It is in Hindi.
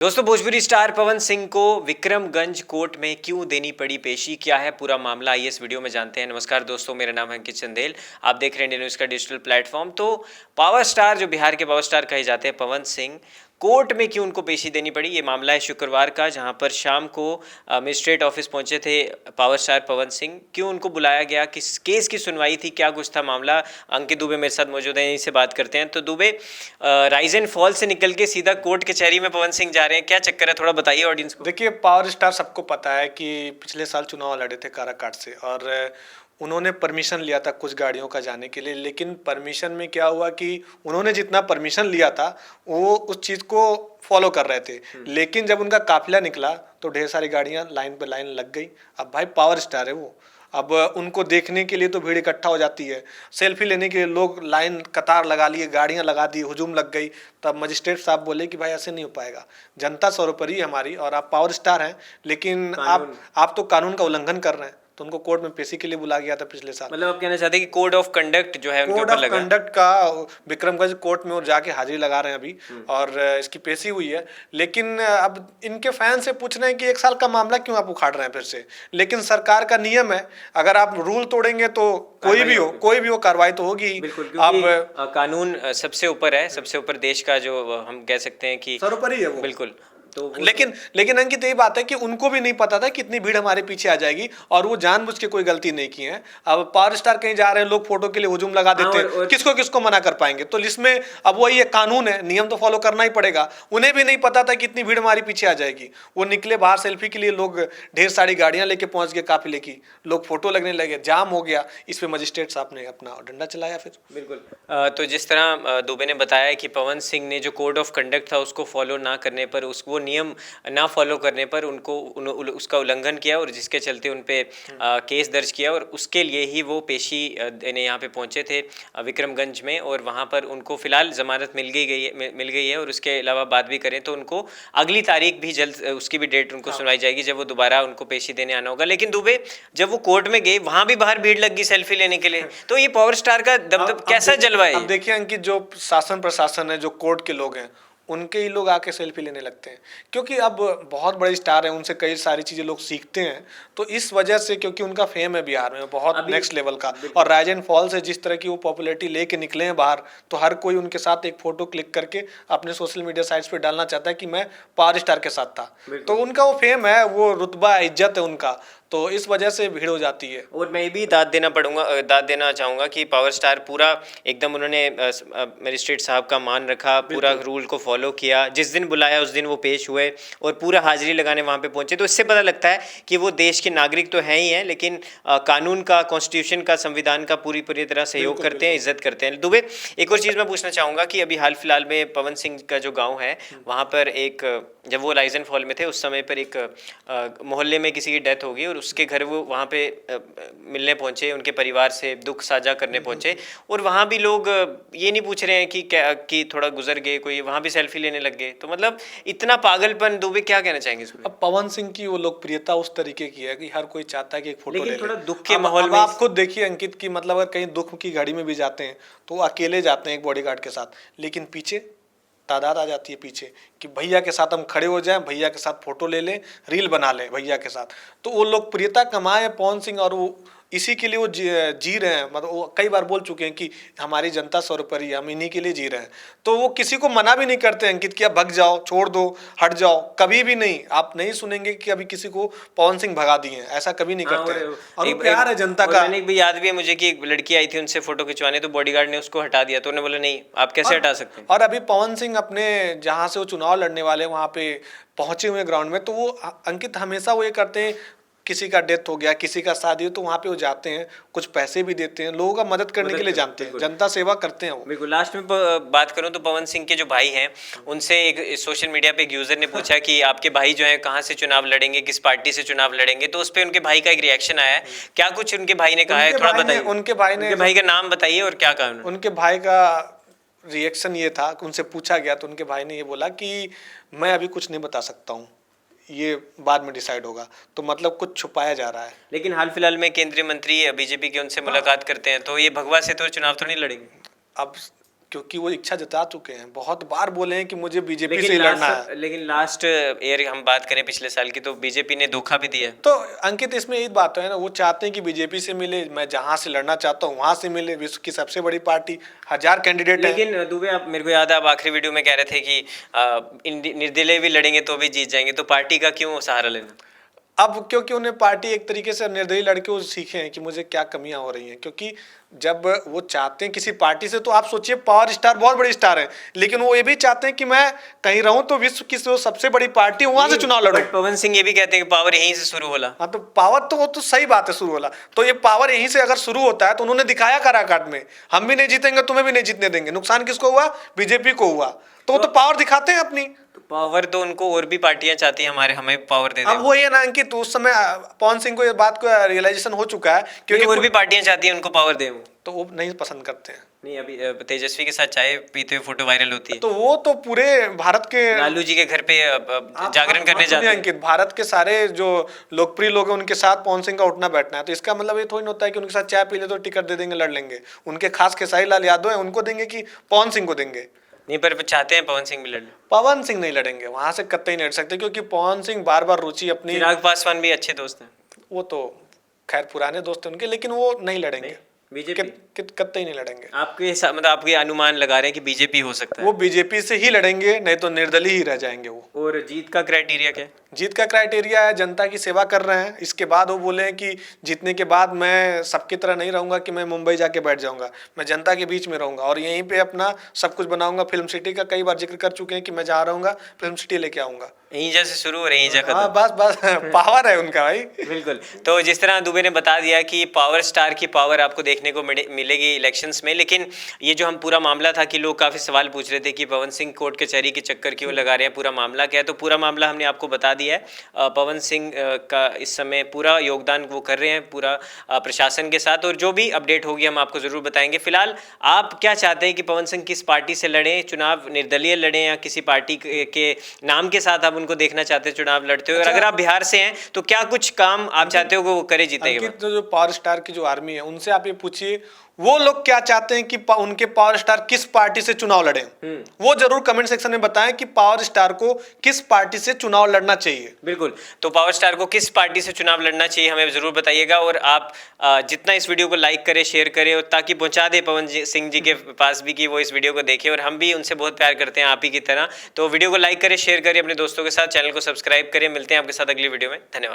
दोस्तों, भोजपुरी स्टार पवन सिंह को विक्रमगंज कोर्ट में क्यों देनी पड़ी पेशी, क्या है पूरा मामला, आइए इस वीडियो में जानते हैं। नमस्कार दोस्तों, मेरा नाम है अंकित चंदेल। आप देख रहे हैं इंडियन न्यूज़ का डिजिटल प्लेटफॉर्म। तो पावर स्टार, जो बिहार के पावर स्टार कहे जाते हैं, पवन सिंह, कोर्ट में क्यों उनको पेशी देनी पड़ी। ये मामला है शुक्रवार का, जहां पर शाम को मजिस्ट्रेट ऑफिस पहुंचे थे पावर स्टार पवन सिंह। क्यों उनको बुलाया गया, किस केस की सुनवाई थी, क्या कुछ था मामला। अंकित दुबे मेरे साथ मौजूद हैं, इनसे बात करते हैं। तो दुबे, राइज एंड फॉल से निकल के सीधा कोर्ट कचहरी में पवन सिंह जा रहे हैं, क्या चक्कर है, थोड़ा बताइए ऑडियंस को। देखिए, पावर स्टार सबको पता है कि पिछले साल चुनाव लड़े थे काराकाट से, और उन्होंने परमिशन लिया था कुछ गाड़ियों का जाने के लिए। लेकिन परमिशन में क्या हुआ कि उन्होंने जितना परमिशन लिया था वो उस चीज़ को फॉलो कर रहे थे। लेकिन जब उनका काफिला निकला तो ढेर सारी गाड़ियां लाइन पे लाइन लग गई। अब भाई पावर स्टार है वो, अब उनको देखने के लिए तो भीड़ इकट्ठा हो जाती है, सेल्फी लेने के लिए लोग लाइन कतार लगा लिए, गाड़ियां लगा दी, हुजूम लग गई। तब मजिस्ट्रेट साहब बोले कि भाई ऐसे नहीं हो पाएगा, जनता सर्वोपरि है हमारी, और आप पावर स्टार हैं, लेकिन आप तो कानून का उल्लंघन कर रहे हैं। तो उनको कोर्ट में पेशी के लिए बुला गया था पिछले साल। मतलब आप कहना चाहते हैं कि कोड ऑफ कंडक्ट जो है उनके कोड ऊपर ऑफ लगा। कंडक्ट का विक्रमगंज कोर्ट में वो जाके हाजिरी लगा रहे हैं अभी, और इसकी पेशी हुई है। लेकिन अब इनके फैन से पूछ रहे हैं कि एक साल का मामला क्यों आप उखाड़ रहे हैं फिर से। लेकिन सरकार का नियम है, अगर आप रूल तोड़ेंगे तो कोई भी हो कार्रवाई तो होगी। अब कानून सबसे ऊपर है, सबसे ऊपर देश का, जो हम कह सकते हैं कि सर्वोपरि है वो। बिल्कुल। तो लेकिन अंकित, यही बात है कि उनको भी नहीं पता था कि इतनी भीड़ हमारे पीछे आ जाएगी, और वो जानबूझ के कोई गलती नहीं की है। अब पावर स्टार कहीं जा रहे हैं, लोग फोटो के लिए हुजूम लगा देते हैं, किसको किसको मना कर पाएंगे। तो इसमें अब वही ये कानून है, नियम तो फॉलो करना ही पड़ेगा। उन्हें भी नहीं पता था कि इतनी भीड़ हमारे पीछे आ जाएगी। वो निकले बाहर सेल्फी के लिए, लोग ढेर सारी गाड़ियां लेके पहुंच गए काफिले की, लोग फोटो लगने लगे, जाम हो गया। इस पे मजिस्ट्रेट साहब ने अपना डंडा चलाया फिर। बिल्कुल। तो जिस तरह दुबे ने बताया कि पवन सिंह ने जो कोड ऑफ कंडक्ट था उसको फॉलो ना करने पर, वो नियम ना फॉलो करने पर उसका उल्लंघन किया, और जिसके चलते उन पे केस दर्ज किया, और उसके लिए ही वो पेशी देने यहाँ पे पहुँचे थे विक्रमगंज में। और वहाँ पर उनको फिलहाल ज़मानत मिल गई है। और उसके अलावा बात भी करें तो उनको अगली तारीख भी जल्द, उसकी भी डेट उनको सुनवाई जाएगी, जब वो दोबारा उनको पेशी देने आना होगा। लेकिन दुबे, जब वो कोर्ट में गए, वहाँ भी बाहर भीड़ लग गई सेल्फी लेने के लिए। तो ये पावर स्टार का दबदब कैसा जलवा है। अब देखिए अंकित, जो शासन प्रशासन है, जो कोर्ट के लोग हैं, उनके ही लोग आके सेल्फी लेने लगते हैं, क्योंकि अब बहुत बड़े स्टार हैं, उनसे कई सारी चीज़ें लोग सीखते हैं। तो इस वजह से, क्योंकि उनका फेम है बिहार में बहुत नेक्स्ट लेवल का, और राइज एंड फॉल से जिस तरह की वो पॉपुलैरिटी लेके निकले हैं बाहर, तो हर कोई उनके साथ एक फोटो क्लिक करके अपने सोशल मीडिया साइट्स पे डालना चाहता है कि मैं पावर स्टार के साथ था। तो उनका वो फेम है, वो रुतबा इज्जत है उनका, तो इस वजह से भीड़ हो जाती है। और मैं भी दाद देना चाहूँगा कि पावर स्टार पूरा एकदम, उन्होंने मजिस्ट्रेट साहब का मान रखा, पूरा रूल को फॉलो किया। जिस दिन बुलाया उस दिन वो पेश हुए और पूरा हाजिरी लगाने वहाँ पे पहुँचे। तो इससे पता लगता है कि वो देश के नागरिक तो हैं ही हैं, लेकिन कानून का, कॉन्स्टिट्यूशन का, संविधान का पूरी तरह सहयोग करते हैं, इज्जत करते हैं। दुबे, एक और चीज़ मैं पूछना चाहूँगा कि अभी हाल फिलहाल में पवन सिंह का जो गाँव है, वहाँ पर एक, जब वो राइज एंड फॉल में थे उस समय पर एक मोहल्ले में किसी की डेथ होगी, और उसके घर वो वहाँ पे मिलने पहुँचे, उनके परिवार से दुख साझा करने पहुँचे। और वहाँ भी लोग ये नहीं पूछ रहे हैं कि क्या, कि थोड़ा गुजर गए कोई, वहाँ भी सेल्फी लेने लग गए। तो मतलब इतना पागलपन, दुबे क्या कहना चाहेंगे इसमें। अब पवन सिंह की वो लोकप्रियता उस तरीके की है कि हर कोई चाहता है कि एक फोटो ले ले। थोड़ा दुख के माहौल में आप खुद देखिए अंकित की, मतलब अगर कहीं दुख की घड़ी में भी जाते हैं तो वो अकेले जाते हैं एक बॉडीगार्ड के साथ, लेकिन पीछे तादाद आ जाती है पीछे कि भैया के साथ हम खड़े हो जाएं, भैया के साथ फोटो ले लें, रील बना लें भैया के साथ। तो वो लोकप्रियता कमाए पवन सिंह, और वो इसी के लिए वो जी रहे हैं। मतलब वो कई बार बोल चुके हैं कि हमारी जनता सर्वोपरि है, हम इन्हीं के लिए जी रहे हैं। तो वो किसी को मना भी नहीं करते अंकित कि आप भग जाओ, छोड़ दो, हट जाओ, कभी भी नहीं। आप नहीं सुनेंगे कि अभी किसी को पवन सिंह भगा दिए हैं, ऐसा कभी नहीं करते हैं। और वो प्यार है जनता का। मैंने भी याद भी है मुझे कि एक लड़की आई थी उनसे फोटो खिंचवाने, तो बॉडीगार्ड ने उसको हटा दिया। तो उन्होंने बोला नहीं, आप कैसे हटा सकते हैं। और अभी पवन सिंह अपने जहाँ से वो चुनाव लड़ने वाले वहाँ पे पहुंचे हुए ग्राउंड में, तो वो अंकित हमेशा वो ये करते हैं, किसी का डेथ हो गया, किसी का शादी हो, तो वहाँ पे वो जाते हैं, कुछ पैसे भी देते हैं, लोगों का मदद करने के लिए जानते हैं, जनता सेवा करते हैं वो। बिल्कुल। लास्ट में बात करूं तो पवन सिंह के जो भाई हैं, उनसे एक सोशल मीडिया पे एक यूजर ने पूछा कि आपके भाई जो है कहाँ से चुनाव लड़ेंगे, किस पार्टी से चुनाव लड़ेंगे। तो उस पर उनके भाई का एक रिएक्शन आया है। क्या कुछ उनके भाई ने कहा है, थोड़ा बताइए। उनके भाई का नाम बताइए और क्या कहा उनके भाई का रिएक्शन ये था कि उनसे पूछा गया तो उनके भाई ने ये बोला कि मैं अभी कुछ नहीं बता सकता हूँ, ये बाद में डिसाइड होगा। तो मतलब कुछ छुपाया जा रहा है। लेकिन हाल फिलहाल में केंद्रीय मंत्री बीजेपी के उनसे मुलाकात करते हैं, तो ये भगवा से तो चुनाव तो नहीं लड़ेंगे। अब क्योंकि वो इच्छा जता चुके हैं, बहुत बार बोले हैं कि मुझे बीजेपी से ही लड़ना है। लेकिन लास्ट ईयर हम बात करें पिछले साल की, तो बीजेपी ने धोखा भी दिया। तो अंकित, इसमें एक बात है ना, वो चाहते हैं कि बीजेपी से मिले, मैं जहां से लड़ना चाहता हूँ वहां से मिले, विश्व की सबसे बड़ी पार्टी, 1000 कैंडिडेट है। लेकिन दुबे, आप मेरे को याद है, आप आखिरी वीडियो में कह रहे थे कि निर्दलीय भी लड़ेंगे तो भी जीत जाएंगे, तो पार्टी का क्यों सहारा लेना? अब क्योंकि उन्हें पार्टी एक तरीके से निर्दलीय लड़के वो सीखे हैं कि मुझे क्या कमियां हो रही हैं, क्योंकि जब वो चाहते हैं किसी पार्टी से, तो आप सोचिए पावर स्टार बहुत बड़ी स्टार है, लेकिन वो ये भी चाहते हैं कि मैं कहीं रहूं तो विश्व की जो सबसे बड़ी पार्टी वहां से चुनाव लड़ूं। पवन सिंह ये भी कहते हैं कि पावर यहीं से शुरू होला। हाँ, तो पावर तो वो तो सही बात है, शुरू होला तो ये पावर यहीं से अगर शुरू होता है, तो उन्होंने दिखाया काराकाट में, हम भी नहीं जीतेंगे, तुम्हें भी नहीं जीतने देंगे। नुकसान किसको हुआ? बीजेपी को हुआ। तो वो तो पावर दिखाते हैं अपनी। पावर तो उनको और भी पार्टियां चाहती हैं, हमें पावर दे दे। अब वो ये ना कि तो उस समय पवन सिंह को ये बात को रियलाइजेशन हो चुका है, क्योंकि और भी पार्टियां चाहती हैं उनको पावर दे, तो वो नहीं पसंद करते हैं। नहीं, अभी तेजस्वी के साथ चाय पीते हुए फोटो वायरल होती है, तो वो तो पूरे भारत के, लालू जी के घर पे जागरण करने जाते हैं। अंकित, भारत के सारे जो लोकप्रिय लोग हैं उनके साथ पवन सिंह का उठना बैठना है, तो इसका मतलब ये थोड़ी ना होता है कि उनके साथ चाय पी ले तो टिकट दे देंगे, लड़ लेंगे। उनके खास खेसारी लाल यादव है, उनको देंगे कि पवन सिंह को देंगे? नहीं, पर चाहते हैं पवन सिंह भी लड़ना। पवन सिंह नहीं लड़ेंगे, वहां से कतई नहीं लड़ सकते, क्योंकि पवन सिंह बार बार रुचि अपनी, चिराग पासवान भी अच्छे दोस्त हैं। वो तो खैर पुराने दोस्त हैं उनके, लेकिन वो नहीं लड़ेंगे, बीजेपी कतई नहीं लड़ेंगे। आपके मतलब आपके अनुमान लगा रहे हैं कि बीजेपी हो सकता है? वो बीजेपी से ही लड़ेंगे, नहीं तो निर्दलीय ही रह जाएंगे वो। और जीत का क्राइटेरिया क्या है? जीत का क्राइटेरिया है जनता की सेवा कर रहे हैं। इसके बाद वो बोले हैं कि जीतने के बाद मैं सबकी तरह नहीं रहूंगा कि मैं मुंबई जाके बैठ जाऊंगा, मैं जनता के बीच में रहूंगा और यहीं पे अपना सब कुछ बनाऊंगा। फिल्म सिटी का कई बार जिक्र कर चुके हैं कि मैं जहाँ रहूंगा फिल्म सिटी लेके आऊंगा। यहीं जैसे शुरू और यहीं जा खत्म। हाँ, बस पावर है उनका भाई। बिल्कुल। तो जिस तरह दुबे ने बता दिया कि पावर स्टार की पावर आपको देखने को मिलेगी इलेक्शंस में, लेकिन ये जो हम पूरा मामला था कि लोग काफ़ी सवाल पूछ रहे थे कि पवन सिंह कोर्ट कचहरी के चक्कर क्यों लगा रहे हैं, पूरा मामला क्या है, तो पूरा मामला हमने आपको बता दिया है। पवन सिंह का इस समय पूरा योगदान वो कर रहे हैं पूरा प्रशासन के साथ, और जो भी अपडेट होगी हम आपको ज़रूर बताएंगे। फिलहाल आप क्या चाहते हैं कि पवन सिंह किस पार्टी से लड़ें चुनाव, निर्दलीय लड़ें या किसी पार्टी के नाम के साथ आप उनको देखना चाहते हैं चुनाव लड़ते हुए? और अगर आप बिहार से हैं तो क्या कुछ काम आप चाहते हो कि वो करे जीतेगा? तो जो पावर स्टार की जो आर्मी है उनसे आप ये पूछिए वो लोग क्या चाहते हैं कि उनके पावर स्टार किस पार्टी से चुनाव लड़ें। वो जरूर कमेंट सेक्शन में बताएं कि पावर स्टार को किस पार्टी से चुनाव लड़ना चाहिए। बिल्कुल, तो पावर स्टार को किस पार्टी से चुनाव लड़ना चाहिए हमें जरूर बताइएगा। और आप जितना इस वीडियो को लाइक करें, शेयर करें, और ताकि पहुंचा दे पवन सिंह जी के पास भी कि वो इस वीडियो को देखें, और हम भी उनसे बहुत प्यार करते हैं आप ही की तरह। तो वीडियो को लाइक करें, शेयर करें अपने दोस्तों के साथ, चैनल को सब्सक्राइब करें। मिलते हैं आपके साथ अगली वीडियो में। धन्यवाद।